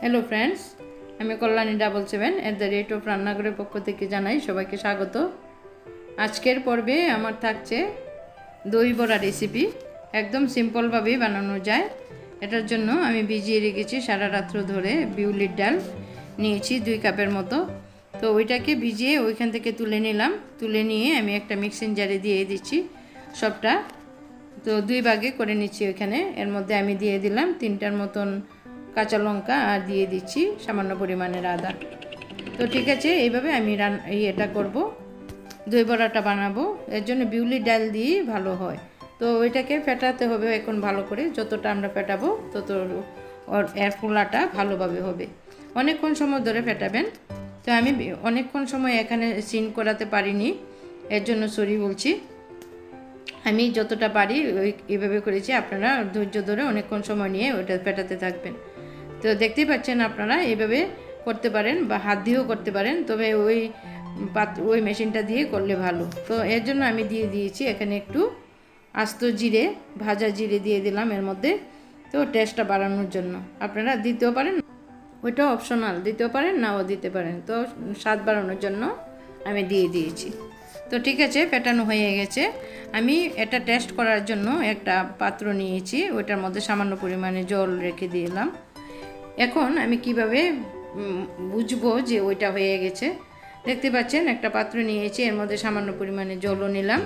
Hello friends, আমি কল্যাণী 777 রান্নাঘরের পক্ষ থেকে জানাই সবাইকে স্বাগত। আজকের পর্বে আমার থাকছে দই বড়া রেসিপি। একদম সিম্পলভাবেই বানানো যায়। এটার জন্য আমি ভিজিয়ে রেখেছি সারা রাত্র ধরে বিউলির ডাল নিয়েছি 2 কাপের মতো। তো ওইটাকে ভিজিয়ে ওইখান থেকে তুলে নিলাম। তুলে নিয়ে আমি একটা মিক্সিং জারে দিয়ে দিচ্ছি সবটা। তো 2 ভাগে করে নিচ্ছি ওইখানে। এর মধ্যে আমি দিয়ে দিলাম 3টার মতন কাঁচা লঙ্কা আর দিয়ে দিচ্ছি সামান্য পরিমাণের আদা। তো ঠিক আছে, এইভাবে আমি এটা করব, দই বড়াটা বানাবো। এর জন্য বিউলির ডাল দিয়েই ভালো হয়। তো ওইটাকে ফেটাতে হবে এখন ভালো করে। যতটা আমরা ফেটাবো তত এর ফোলাটা ভালোভাবে হবে। অনেকক্ষণ সময় ধরে ফেটাবেন। তো আমি অনেকক্ষণ সময় এখানে সিন করাতে পারিনি, এর জন্য সরি বলছি। আমি যতটা পারি এইভাবে করেছি। আপনারা ধৈর্য ধরে অনেকক্ষণ সময় নিয়ে ওইটা ফেটাতে থাকবেন। তো দেখতেই পাচ্ছেন, আপনারা এইভাবে করতে পারেন বা হাত দিয়েও করতে পারেন, তবে ওই মেশিনটা দিয়ে করলে ভালো। তো এর জন্য আমি দিয়ে দিয়েছি এখানে একটু আস্ত জিরে, ভাজা জিরে দিয়ে দিলাম এর মধ্যে। তো টেস্টটা বাড়ানোর জন্য আপনারা দিতেও পারেন, ওইটা অপশনাল, দিতেও পারেন নাও দিতে পারেন। তো স্বাদ বাড়ানোর জন্য আমি দিয়ে দিয়েছি। তো ঠিক আছে, ফেটানো হয়ে গেছে। আমি এটা টেস্ট করার জন্য একটা পাত্র নিয়েছি, ওইটার মধ্যে সামান্য পরিমাণে জল রেখে দিলাম। এখন আমি কিভাবে বুঝবো যে ওইটা হয়ে গেছে, দেখতে পাচ্ছেন একটা পাত্র নিয়েছি, এর মধ্যে সামান্য পরিমাণে জলও নিলাম।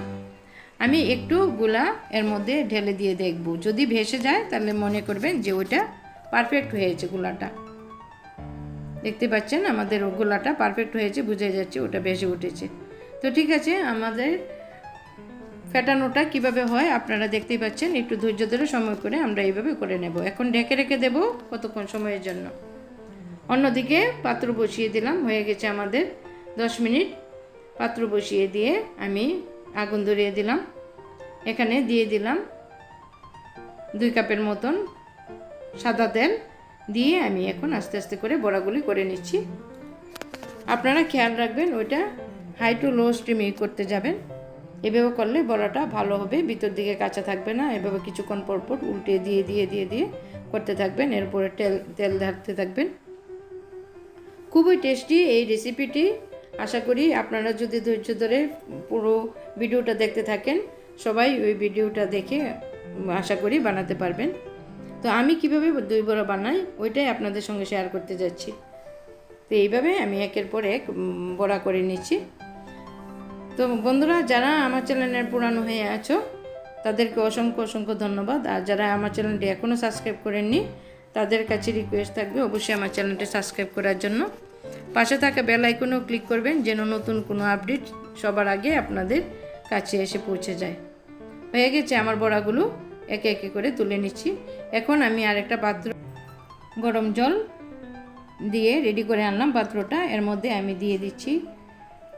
আমি একটু গুলা এর মধ্যে ঢেলে দিয়ে দেখব, যদি ভেসে যায় তাহলে মনে করবেন যে ওইটা পারফেক্ট হয়েছে। গুলাটা দেখতে পাচ্ছেন আমাদের গোলাটা পারফেক্ট হয়েছে, বুঝে যাচ্ছে ওটা ভেসে উঠেছে। তো ঠিক আছে, আমাদের ফেটানোটা কিভাবে হয় আপনারা দেখতেই পাচ্ছেন। একটু ধৈর্য ধরে সময় করে আমরা এইভাবে করে নেব। এখন ঢেকে রেখে দেব কতক্ষণ সময়ের জন্য। অন্যদিকে পাত্র বসিয়ে দিলাম, হয়ে গেছে আমাদের 10 মিনিট। পাত্র বসিয়ে দিয়ে আমি আগুন ধরিয়ে দিলাম। এখানে দিয়ে দিলাম 2 কাপের মতন সাদা তেল দিয়ে আমি এখন আস্তে আস্তে করে বড়াগুলি করে নিচ্ছি। আপনারা খেয়াল রাখবেন ওইটা হাই টু লো স্টিমে করতে যাবেন। এভাবে করলে বড়াটা ভালো হবে, ভিতর দিকে কাঁচা থাকবে না। এভাবে কিছুক্ষণ পর পর উল্টে দিয়ে দিয়ে দিয়ে দিয়ে করতে থাকবেন, এরপরে তেল ঢালতে থাকবেন। খুবই টেস্টি এই রেসিপিটি। আশা করি আপনারা যদি ধৈর্য ধরে পুরো ভিডিওটা দেখতে থাকেন, সবাই ওই ভিডিওটা দেখে আশা করি বানাতে পারবেন। তো আমি কিভাবে দই বড়া বানাই ওইটাই আপনাদের সঙ্গে শেয়ার করতে যাচ্ছি। তো এইভাবে আমি একের পর এক বড়া করে নিচ্ছি। তো বন্ধুরা, যারা আমার চ্যানেলের পুরানো হয়ে আছো তাদেরকে অসংখ্য অসংখ্য ধন্যবাদ। আর যারা আমার চ্যানেলটি এখনও সাবস্ক্রাইব করেননি তাদের কাছে রিকোয়েস্ট থাকবে অবশ্যই আমার চ্যানেলটি সাবস্ক্রাইব করার জন্য। পাশে থাকা বেল আইকনেও ক্লিক করবেন যেন নতুন কোনো আপডেট সবার আগে আপনাদের কাছে এসে পৌঁছে যায়। হয়ে গেছে আমার বড়াগুলো, একে একে করে তুলে নিচ্ছি। এখন আমি আরেকটা পাত্র গরম জল দিয়ে রেডি করে আনলাম পাত্রটা। এর মধ্যে আমি দিয়ে দিচ্ছি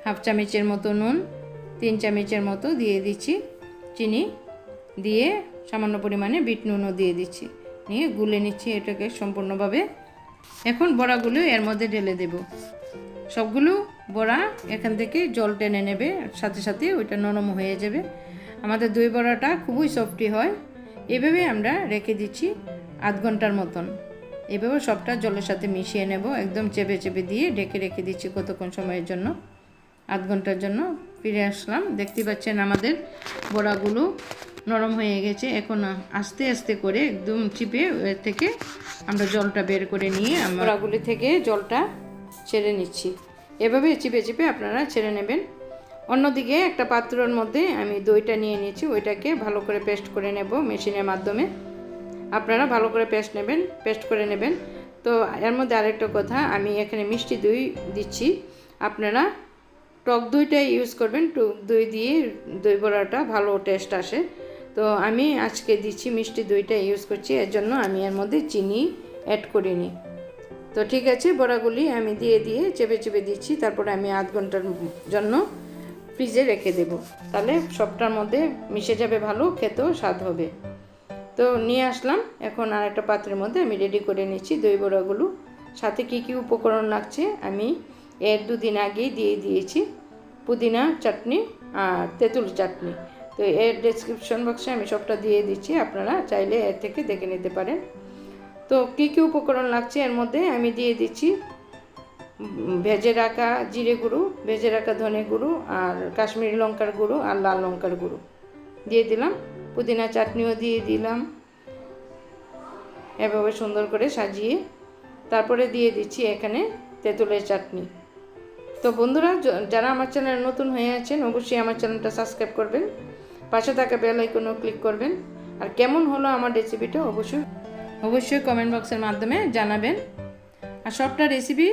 1/2 চামচের মতো নুন, 3 চামচের মতো দিয়ে দিচ্ছি চিনি, দিয়ে সামান্য পরিমাণে বিট নুনও দিয়ে দিচ্ছি, নিয়ে গুলে নিচ্ছি এটাকে সম্পূর্ণভাবে। এখন বড়াগুলো এর মধ্যে ঢেলে দেব। সবগুলো বড়া এখান থেকে জল টেনে নেবে, সাথে সাথে ওইটা নরম হয়ে যাবে। আমাদের দই বড়াটা খুবই সফটি হয়। এভাবে আমরা রেখে দিচ্ছি আধ ঘন্টার মতন। এভাবে সবটা জলের সাথে মিশিয়ে নেব, একদম চেপে চেপে দিয়ে ঢেকে রেখে দিচ্ছি কতক্ষণ সময়ের জন্য, আধ ঘন্টার জন্য। ফিরে আসলাম, দেখতে পাচ্ছেন আমাদের বড়াগুলো নরম হয়ে গেছে। এখন আস্তে আস্তে করে একদম চিপে এর থেকে আমরা জলটা বের করে নিয়ে বড়াগুলি থেকে জলটা ছেড়ে নিচ্ছি। এভাবে চিপে চিপে আপনারা ছেড়ে নেবেন। অন্যদিকে একটা পাত্রের মধ্যে আমি দইটা নিয়ে নিয়েছি, ওইটাকে ভালো করে পেস্ট করে নেব মেশিনের মাধ্যমে। আপনারা ভালো করে পেস্ট করে নেবেন। তো এর মধ্যে আরেকটা কথা, আমি এখানে মিষ্টি দই দিচ্ছি। আপনারা টক দইটা ইউজ করবেন, টক দই দিয়ে দই বড়াটা ভালো টেস্ট আসে। তো আমি আজকে দিচ্ছি মিষ্টি দইটা ইউজ করছি, এর জন্য আমি এর মধ্যে চিনি অ্যাড করিনি। তো ঠিক আছে, বড়াগুলি আমি দিয়ে দিয়ে চেপে চেপে দিচ্ছি। তারপরে আমি আধ ঘন্টার জন্য ফ্রিজে রেখে দেব, তাহলে সবটার মধ্যে মিশে যাবে, ভালো খেতেও স্বাদ হবে। তো নিয়ে আসলাম, এখন আর একটা পাত্রের মধ্যে আমি রেডি করে নিচ্ছি দই বড়াগুলো। সাথে কি কি উপকরণ লাগছে আমি এর 2 দিন আগেই দিয়ে দিয়েছি, পুদিনা চাটনি আর তেঁতুল চাটনি। তো এর ডেসক্রিপশন বক্সে আমি সবটা দিয়ে দিচ্ছি, আপনারা চাইলে এর থেকে দেখে নিতে পারেন। তো কী কী উপকরণ লাগছে এর মধ্যে আমি দিয়ে দিচ্ছি ভেজে রাখা জিরে গুঁড়ো, ভেজে রাখা ধনে গুঁড়ো, আর কাশ্মীরি লঙ্কার গুঁড়ো আর লাল লঙ্কার গুঁড়ো দিয়ে দিলাম। পুদিনা চাটনিও দিয়ে দিলাম এভাবে সুন্দর করে সাজিয়ে। তারপরে দিয়ে দিচ্ছি এখানে তেঁতুলের চাটনি। তো বন্ধুরা, যারা আমার চ্যানেল নতুন হয়ে আছেন অবশ্যই আমার চ্যানেলটা সাবস্ক্রাইব করবেন, পাশে থাকা বেল আইকনও ক্লিক করবেন। আর কেমন হলো আমার রেসিপিটা অবশ্যই কমেন্ট বক্সের মাধ্যমে জানাবেন। আর সবটা রেসিপি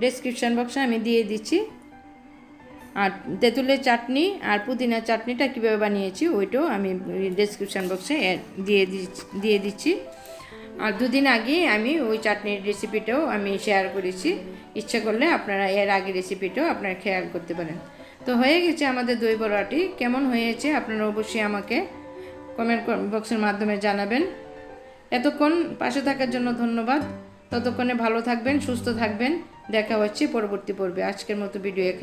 ডেসক্রিপশান বক্সে আমি দিয়ে দিচ্ছি। আর তেঁতুলের চাটনি আর পুদিনা চাটনিটা কীভাবে বানিয়েছি ওইটাও আমি ডেসক্রিপশান বক্সে দিয়ে দিচ্ছি। আর দুদিন আগে আমি ওই চাটনির রেসিপিটাও আমি শেয়ার করেছি, ইচ্ছা করলে আপনারা এর আগে রেসিপিটাও আপনারা খেয়াল করতে পারেন। তো হয়ে গেছে আমাদের দই বড়াটি। কেমন হয়েছে আপনারা অবশ্যই আমাকে কমেন্ট বক্সের মাধ্যমে জানাবেন। এতক্ষণ পাশে থাকার জন্য ধন্যবাদ। ততক্ষণে ভালো থাকবেন, সুস্থ থাকবেন। দেখা হচ্ছে পরবর্তী পর্বে। আজকের মতো ভিডিও